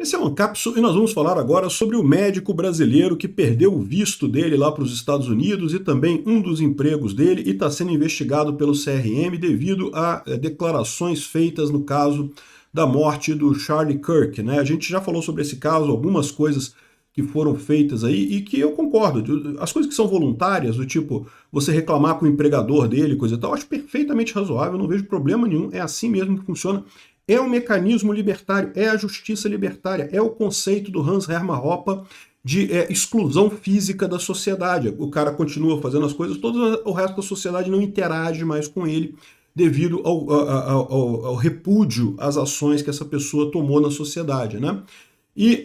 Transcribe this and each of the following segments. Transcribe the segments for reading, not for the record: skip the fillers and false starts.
Esse é o Ancapsu e nós vamos falar agora sobre o médico brasileiro que perdeu o visto dele lá para os Estados Unidos e também um dos empregos dele e está sendo investigado pelo CRM devido a declarações feitas no caso da morte do Charlie Kirk, né? A gente já falou sobre esse caso, algumas coisas que foram feitas aí e que eu concordo. As coisas que são voluntárias, do tipo você reclamar com o empregador dele, coisa e tal, eu acho perfeitamente razoável, não vejo problema nenhum, é assim mesmo que funciona. É o mecanismo libertário, é a justiça libertária, é o conceito do Hans Hermann Hoppe de exclusão física da sociedade. O cara continua fazendo as coisas, todo o resto da sociedade não interage mais com ele devido ao repúdio às ações que essa pessoa tomou na sociedade, né? E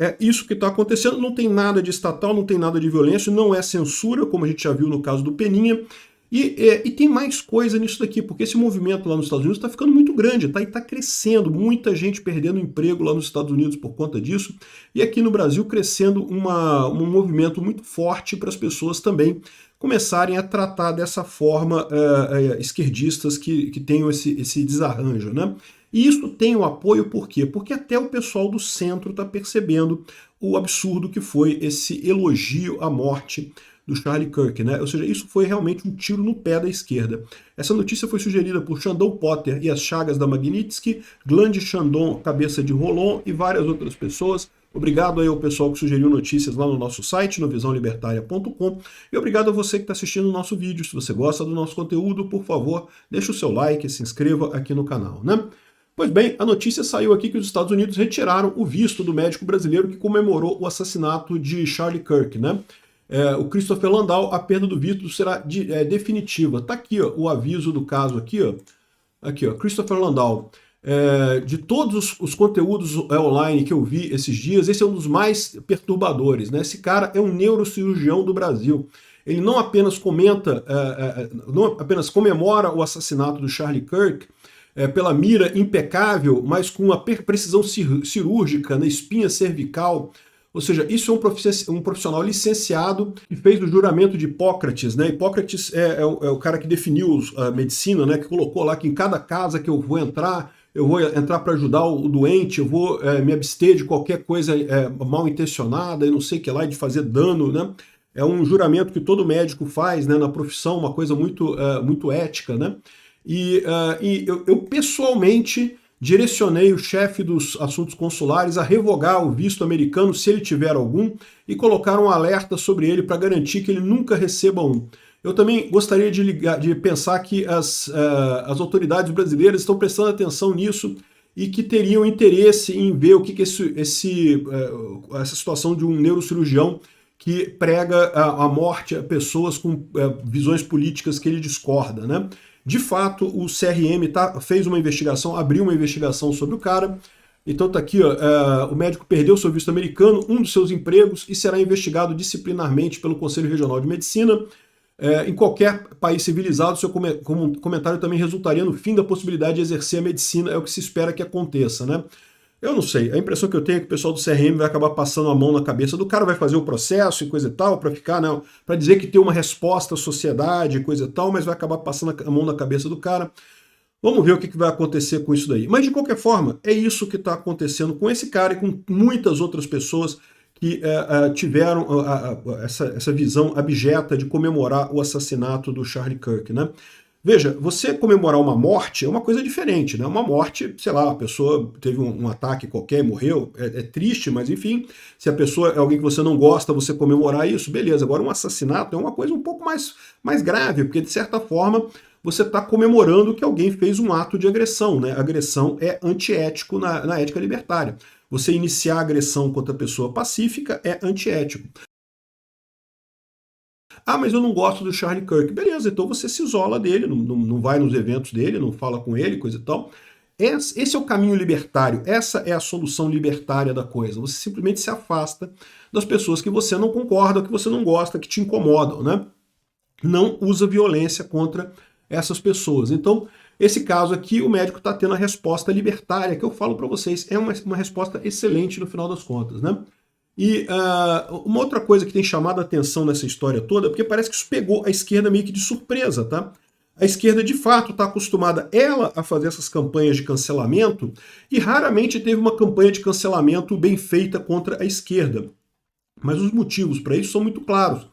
é isso que está acontecendo, não tem nada de estatal, não tem nada de violência, não é censura, como a gente já viu no caso do Peninha. E tem mais coisa nisso daqui, porque esse movimento lá nos Estados Unidos está ficando muito grande, tá? E está crescendo, muita gente perdendo emprego lá nos Estados Unidos por conta disso, e aqui no Brasil crescendo um movimento muito forte para as pessoas também começarem a tratar dessa forma esquerdistas que tenham esse desarranjo, né? E isso tem o apoio por quê? Porque até o pessoal do centro está percebendo o absurdo que foi esse elogio à morte do Charlie Kirk, né? Ou seja, isso foi realmente um tiro no pé da esquerda. Essa notícia foi sugerida por Xandão Potter e as Chagas da Magnitsky, Glande Chandon, Cabeça de Rolon e várias outras pessoas. Obrigado aí ao pessoal que sugeriu notícias lá no nosso site, no visãolibertaria.com, e obrigado a você que está assistindo o nosso vídeo. Se você gosta do nosso conteúdo, por favor, deixe o seu like e se inscreva aqui no canal, né? Pois bem, a notícia saiu aqui que os Estados Unidos retiraram o visto do médico brasileiro que comemorou o assassinato de Charlie Kirk, né? O Christopher Landau, a perda do visto será definitiva. Tá aqui, ó, o aviso do caso aqui, ó. Aqui, ó, Christopher Landau. De todos os conteúdos online que eu vi esses dias, esse é um dos mais perturbadores, né? Esse cara é um neurocirurgião do Brasil. Ele não apenas não apenas comemora o assassinato do Charlie Kirk, pela mira impecável, mas com uma precisão cirúrgica na espinha cervical. Ou seja, isso é um profissional licenciado que fez o juramento de Hipócrates, né? Hipócrates é o cara que definiu a medicina, né? Que colocou lá que em cada casa que eu vou entrar para ajudar o doente, eu vou me abster de qualquer coisa mal intencionada e não sei o que lá, de fazer dano, né? É um juramento que todo médico faz, né, na profissão, uma coisa muito ética, né? E eu pessoalmente direcionei o chefe dos assuntos consulares a revogar o visto americano, se ele tiver algum, e colocar um alerta sobre ele para garantir que ele nunca receba um. Eu também gostaria de pensar que as autoridades brasileiras estão prestando atenção nisso e que teriam interesse em ver o que essa situação de um neurocirurgião que prega a morte a pessoas com visões políticas que ele discorda, né? De fato, o CRM fez uma investigação, abriu uma investigação sobre o cara. Então tá aqui, ó, o médico perdeu seu visto americano, um dos seus empregos, e será investigado disciplinarmente pelo Conselho Regional de Medicina. Em qualquer país civilizado, seu comentário também resultaria no fim da possibilidade de exercer a medicina, é o que se espera que aconteça, né? Eu não sei, a impressão que eu tenho é que o pessoal do CRM vai acabar passando a mão na cabeça do cara, vai fazer o processo e coisa e tal, para ficar, né, para dizer que tem uma resposta à sociedade e coisa e tal, mas vai acabar passando a mão na cabeça do cara. Vamos ver o que vai acontecer com isso daí. Mas, de qualquer forma, é isso que está acontecendo com esse cara e com muitas outras pessoas que tiveram essa visão abjeta de comemorar o assassinato do Charlie Kirk, né? Veja, você comemorar uma morte é uma coisa diferente, né? Uma morte, sei lá, a pessoa teve um ataque qualquer e morreu, é triste, mas enfim, se a pessoa é alguém que você não gosta, você comemorar isso, beleza. Agora, um assassinato é uma coisa um pouco mais grave, porque de certa forma você está comemorando que alguém fez um ato de agressão, né? Agressão é antiético na ética libertária. Você iniciar a agressão contra a pessoa pacífica é antiético. Ah, mas eu não gosto do Charlie Kirk. Beleza, então você se isola dele, não vai nos eventos dele, não fala com ele, coisa e tal. Esse é o caminho libertário, essa é a solução libertária da coisa. Você simplesmente se afasta das pessoas que você não concorda, que você não gosta, que te incomodam, né? Não usa violência contra essas pessoas. Então, esse caso aqui, o médico está tendo a resposta libertária, que eu falo para vocês, é uma resposta excelente no final das contas, né? E uma outra coisa que tem chamado a atenção nessa história toda, porque parece que isso pegou a esquerda meio que de surpresa, tá? A esquerda, de fato, está acostumada, ela, a fazer essas campanhas de cancelamento, e raramente teve uma campanha de cancelamento bem feita contra a esquerda. Mas os motivos para isso são muito claros.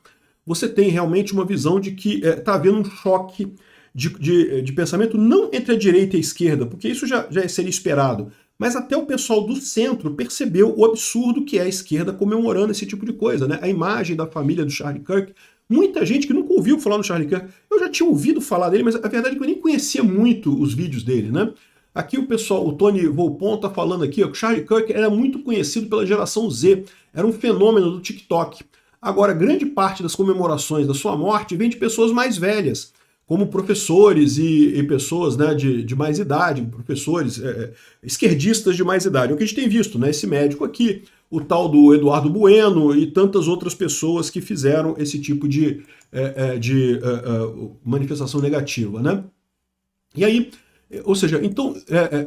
Você tem realmente uma visão de que está havendo um choque de pensamento, não entre a direita e a esquerda, porque isso já seria esperado, mas até o pessoal do centro percebeu o absurdo que é a esquerda comemorando esse tipo de coisa, né? A imagem da família do Charlie Kirk, muita gente que nunca ouviu falar no Charlie Kirk, eu já tinha ouvido falar dele, mas a verdade é que eu nem conhecia muito os vídeos dele, né? Aqui o pessoal, o Tony Volpon tá falando aqui, ó, que o Charlie Kirk era muito conhecido pela geração Z, era um fenômeno do TikTok. Agora, grande parte das comemorações da sua morte vem de pessoas mais velhas, como professores e pessoas, né, de mais idade, professores esquerdistas de mais idade. É o que a gente tem visto, né, esse médico aqui, o tal do Eduardo Bueno e tantas outras pessoas que fizeram esse tipo de manifestação negativa, né? E aí, ou seja, então,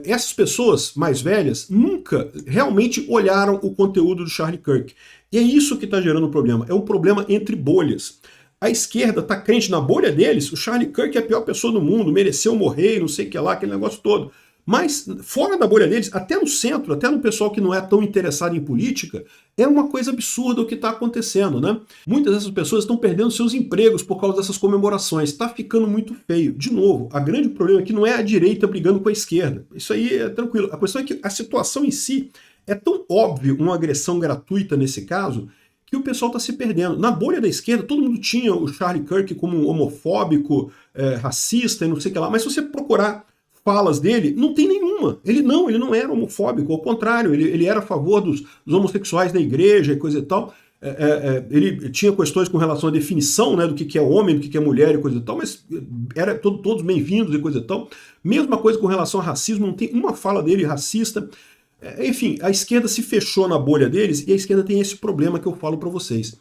essas pessoas mais velhas nunca realmente olharam o conteúdo do Charlie Kirk. E é isso que está gerando o problema. É um problema entre bolhas. A esquerda está crente na bolha deles, o Charlie Kirk é a pior pessoa do mundo, mereceu morrer, não sei o que lá, aquele negócio todo. Mas fora da bolha deles, até no centro, até no pessoal que não é tão interessado em política, é uma coisa absurda o que está acontecendo, né? Muitas dessas pessoas estão perdendo seus empregos por causa dessas comemorações. Está ficando muito feio. De novo, o grande problema aqui não é a direita brigando com a esquerda. Isso aí é tranquilo. A questão é que a situação em si é tão óbvio uma agressão gratuita nesse caso, que o pessoal está se perdendo. Na bolha da esquerda, todo mundo tinha o Charlie Kirk como um homofóbico, racista e não sei o que lá, mas se você procurar falas dele, não tem nenhuma. Ele não era homofóbico, ao contrário, ele era a favor dos homossexuais na igreja e coisa e tal. Ele tinha questões com relação à definição, né, do que é homem, do que é mulher e coisa e tal, mas era todos bem-vindos e coisa e tal. Mesma coisa com relação a racismo, não tem uma fala dele racista. Enfim, a esquerda se fechou na bolha deles e a esquerda tem esse problema que eu falo para vocês.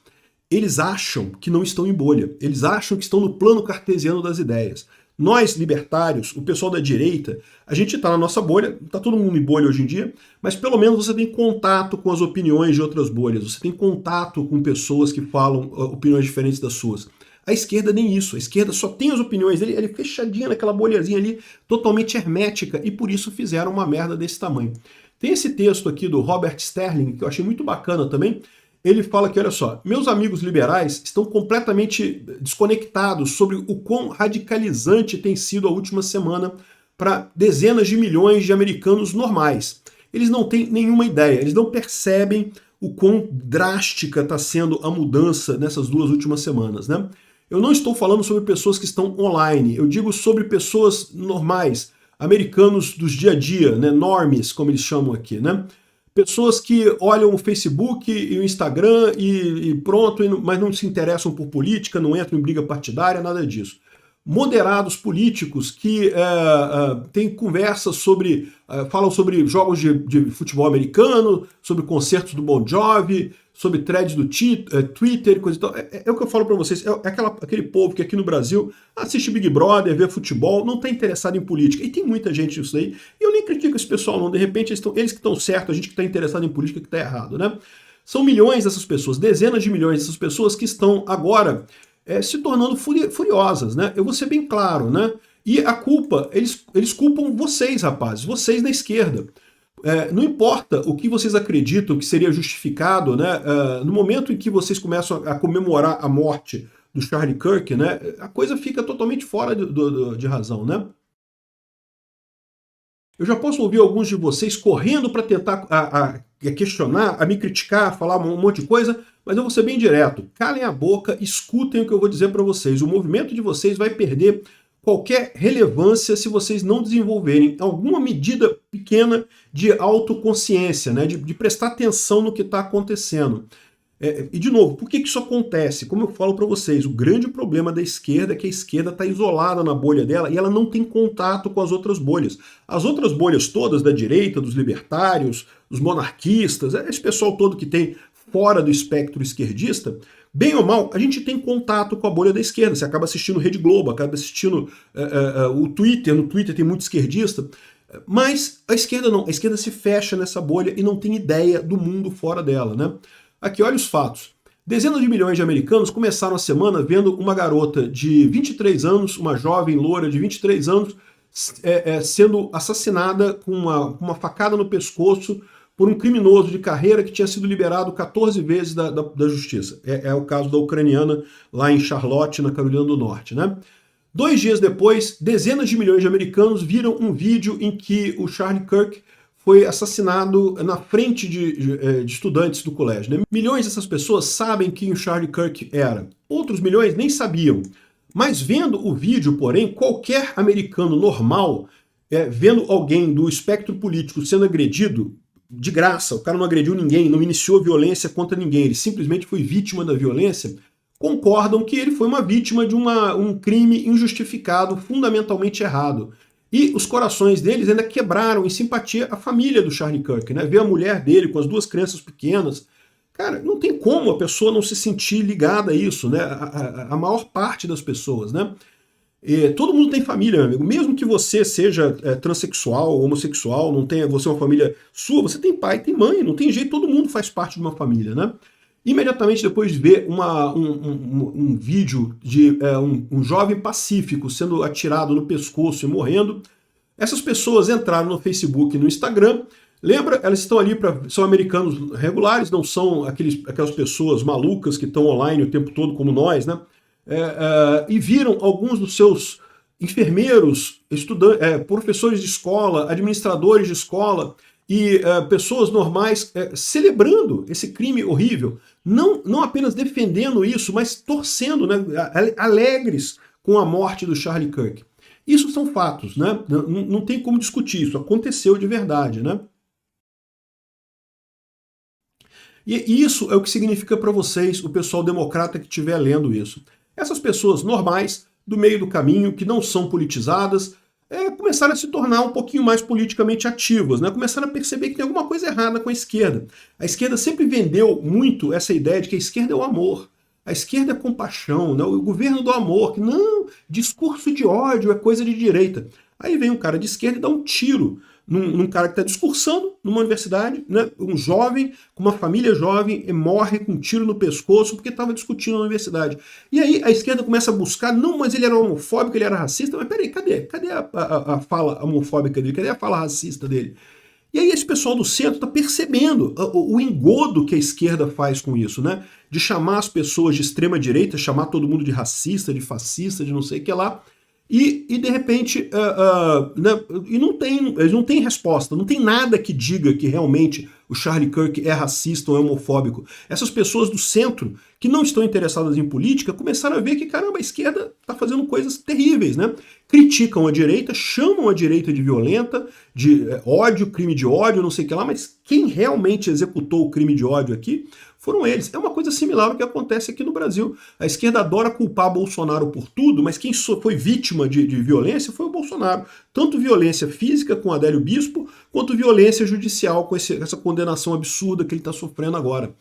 Eles acham que não estão em bolha, eles acham que estão no plano cartesiano das ideias. Nós, libertários, o pessoal da direita, a gente está na nossa bolha, está todo mundo em bolha hoje em dia, mas pelo menos você tem contato com as opiniões de outras bolhas, você tem contato com pessoas que falam opiniões diferentes das suas. A esquerda nem isso, a esquerda só tem as opiniões dele, ele é fechadinha naquela bolhazinha ali, totalmente hermética, e por isso fizeram uma merda desse tamanho. Tem esse texto aqui do Robert Sterling, que eu achei muito bacana também. Ele fala que, olha só, meus amigos liberais estão completamente desconectados sobre o quão radicalizante tem sido a última semana para dezenas de milhões de americanos normais. Eles não têm nenhuma ideia, eles não percebem o quão drástica está sendo a mudança nessas 2 últimas semanas, né? Eu não estou falando sobre pessoas que estão online, eu digo sobre pessoas normais, americanos dos dia a dia, né, normies, como eles chamam aqui, né? Pessoas que olham o Facebook e o Instagram e pronto, mas não se interessam por política, não entram em briga partidária, nada disso. Moderados políticos que têm conversas sobre, falam sobre jogos de futebol americano, sobre concertos do Bon Jovi, sobre threads do Twitter, coisa e tal. É o que eu falo para vocês, aquele povo que aqui no Brasil assiste Big Brother, vê futebol, não está interessado em política. E tem muita gente nisso aí. E eu nem critico esse pessoal, não. De repente eles que estão certos, a gente que está interessado em política que está errado, né? São milhões dessas pessoas, dezenas de milhões dessas pessoas que estão agora se tornando furiosas, né? Eu vou ser bem claro, né? E a culpa, eles culpam vocês, rapazes, vocês da esquerda. Não importa o que vocês acreditam que seria justificado, né? No momento em que vocês começam a comemorar a morte do Charlie Kirk, né? A coisa fica totalmente fora de razão, né? Eu já posso ouvir alguns de vocês correndo para tentar a questionar, a me criticar, a falar um monte de coisa, mas eu vou ser bem direto. Calem a boca, escutem o que eu vou dizer para vocês. O movimento de vocês vai perder qualquer relevância se vocês não desenvolverem alguma medida pequena de autoconsciência, né? de prestar atenção no que está acontecendo. E, de novo, por que isso acontece? Como eu falo para vocês, o grande problema da esquerda é que a esquerda está isolada na bolha dela e ela não tem contato com as outras bolhas. As outras bolhas todas da direita, dos libertários, dos monarquistas, esse pessoal todo que tem fora do espectro esquerdista, bem ou mal, a gente tem contato com a bolha da esquerda. Você acaba assistindo Rede Globo, acaba assistindo o Twitter, no Twitter tem muito esquerdista, mas a esquerda não. A esquerda se fecha nessa bolha e não tem ideia do mundo fora dela, né? Aqui, olha os fatos. Dezenas de milhões de americanos começaram a semana vendo uma garota de 23 anos, uma jovem loura de 23 anos, sendo assassinada com uma facada no pescoço por um criminoso de carreira que tinha sido liberado 14 vezes da justiça. É o caso da ucraniana lá em Charlotte, na Carolina do Norte, né? 2 dias depois, dezenas de milhões de americanos viram um vídeo em que o Charlie Kirk foi assassinado na frente de estudantes do colégio, né? Milhões dessas pessoas sabem quem o Charlie Kirk era. Outros milhões nem sabiam. Mas vendo o vídeo, porém, qualquer americano normal, vendo alguém do espectro político sendo agredido, de graça, o cara não agrediu ninguém, não iniciou violência contra ninguém, ele simplesmente foi vítima da violência, concordam que ele foi uma vítima de um crime injustificado, fundamentalmente errado. E os corações deles ainda quebraram em simpatia à família do Charlie Kirk, né? Ver a mulher dele com as 2 crianças pequenas. Cara, não tem como a pessoa não se sentir ligada a isso, né? A maior parte das pessoas, né? Todo mundo tem família, meu amigo. Mesmo que você seja transexual, homossexual, não tenha você é uma família sua, você tem pai, tem mãe, não tem jeito, todo mundo faz parte de uma família, né? Imediatamente depois de ver um vídeo de um jovem pacífico sendo atirado no pescoço e morrendo, essas pessoas entraram no Facebook e no Instagram. Lembra, elas estão ali, são americanos regulares, não são aquelas pessoas malucas que estão online o tempo todo como nós, né? E viram alguns dos seus enfermeiros, professores de escola, administradores de escola e pessoas normais celebrando esse crime horrível, não apenas defendendo isso, mas torcendo, né, alegres com a morte do Charlie Kirk. Isso são fatos, né? Não tem como discutir, isso aconteceu de verdade, né? E isso é o que significa para vocês, o pessoal democrata que estiver lendo isso. Essas pessoas normais, do meio do caminho, que não são politizadas, começaram a se tornar um pouquinho mais politicamente ativas, né? Começaram a perceber que tem alguma coisa errada com a esquerda. A esquerda sempre vendeu muito essa ideia de que a esquerda é o amor, a esquerda é compaixão, né? O governo do amor, que não, discurso de ódio é coisa de direita. Aí vem um cara de esquerda e dá um tiro num cara que está discursando numa universidade, né? Um jovem, com uma família jovem, e morre com um tiro no pescoço porque estava discutindo na universidade. E aí a esquerda começa a buscar, não, mas ele era homofóbico, ele era racista, mas peraí, cadê a fala homofóbica dele? Cadê a fala racista dele? E aí esse pessoal do centro está percebendo o engodo que a esquerda faz com isso, né? De chamar as pessoas de extrema direita, chamar todo mundo de racista, de fascista, de não sei o que lá, e de repente, né, eles não têm resposta, não tem nada que diga que realmente o Charlie Kirk é racista ou é homofóbico. Essas pessoas do centro, que não estão interessadas em política, começaram a ver que, caramba, a esquerda está fazendo coisas terríveis, né? Criticam a direita, chamam a direita de violenta, de ódio, crime de ódio, não sei o que lá, mas quem realmente executou o crime de ódio aqui foram eles. É uma coisa similar ao que acontece aqui no Brasil. A esquerda adora culpar Bolsonaro por tudo, mas quem foi vítima de violência foi o Bolsonaro. Tanto violência física com Adélio Bispo, quanto violência judicial com essa condenação absurda que ele está sofrendo agora.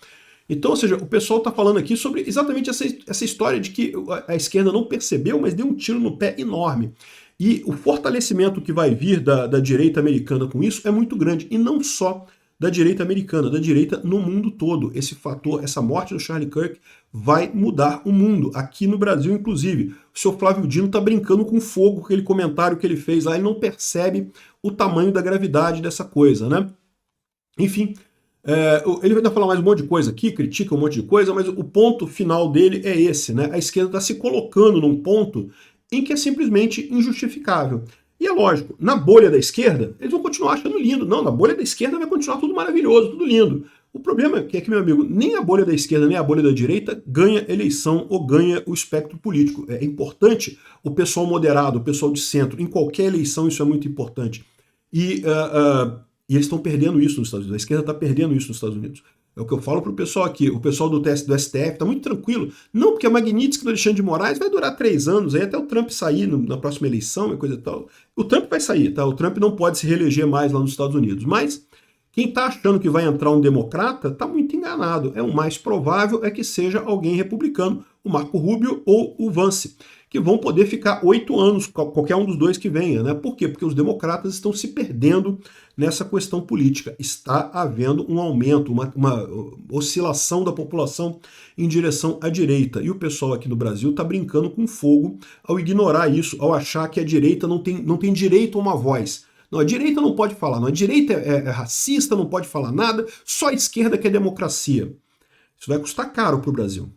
Então, ou seja, o pessoal está falando aqui sobre exatamente essa história de que a esquerda não percebeu, mas deu um tiro no pé enorme. E o fortalecimento que vai vir da direita americana com isso é muito grande, e não só da direita americana, da direita no mundo todo. Esse fator, essa morte do Charlie Kirk vai mudar o mundo, aqui no Brasil inclusive. O senhor Flávio Dino está brincando com fogo com aquele comentário que ele fez lá, ele não percebe o tamanho da gravidade dessa coisa, né? Enfim, ele vai falar mais um monte de coisa aqui, critica um monte de coisa, mas o ponto final dele é esse, né? A esquerda está se colocando num ponto em que é simplesmente injustificável. E é lógico, na bolha da esquerda, eles vão continuar achando lindo. Não, na bolha da esquerda vai continuar tudo maravilhoso, tudo lindo. O problema é que, meu amigo, nem a bolha da esquerda, nem a bolha da direita ganha eleição ou ganha o espectro político. É importante o pessoal moderado, o pessoal de centro, em qualquer eleição isso é muito importante. E eles estão perdendo isso nos Estados Unidos, a esquerda está perdendo isso nos Estados Unidos. É o que eu falo pro pessoal aqui, o pessoal do STF está muito tranquilo. Não, porque a Magnitsky do Alexandre de Moraes vai durar 3 anos, aí até o Trump sair na próxima eleição e coisa e tal. O Trump vai sair, tá? O Trump não pode se reeleger mais lá nos Estados Unidos. Mas Quem está achando que vai entrar um democrata está muito enganado. O mais provável é que seja alguém republicano, o Marco Rubio ou o Vance, que vão poder ficar 8 anos, qualquer um dos dois que venha, né? Por quê? Porque os democratas estão se perdendo nessa questão política. Está havendo um aumento, uma oscilação da população em direção à direita. E o pessoal aqui no Brasil está brincando com fogo ao ignorar isso, ao achar que a direita não tem direito a uma voz. Não, a direita não pode falar, não, a direita é racista, não pode falar nada, só a esquerda que é democracia. Isso vai custar caro para o Brasil.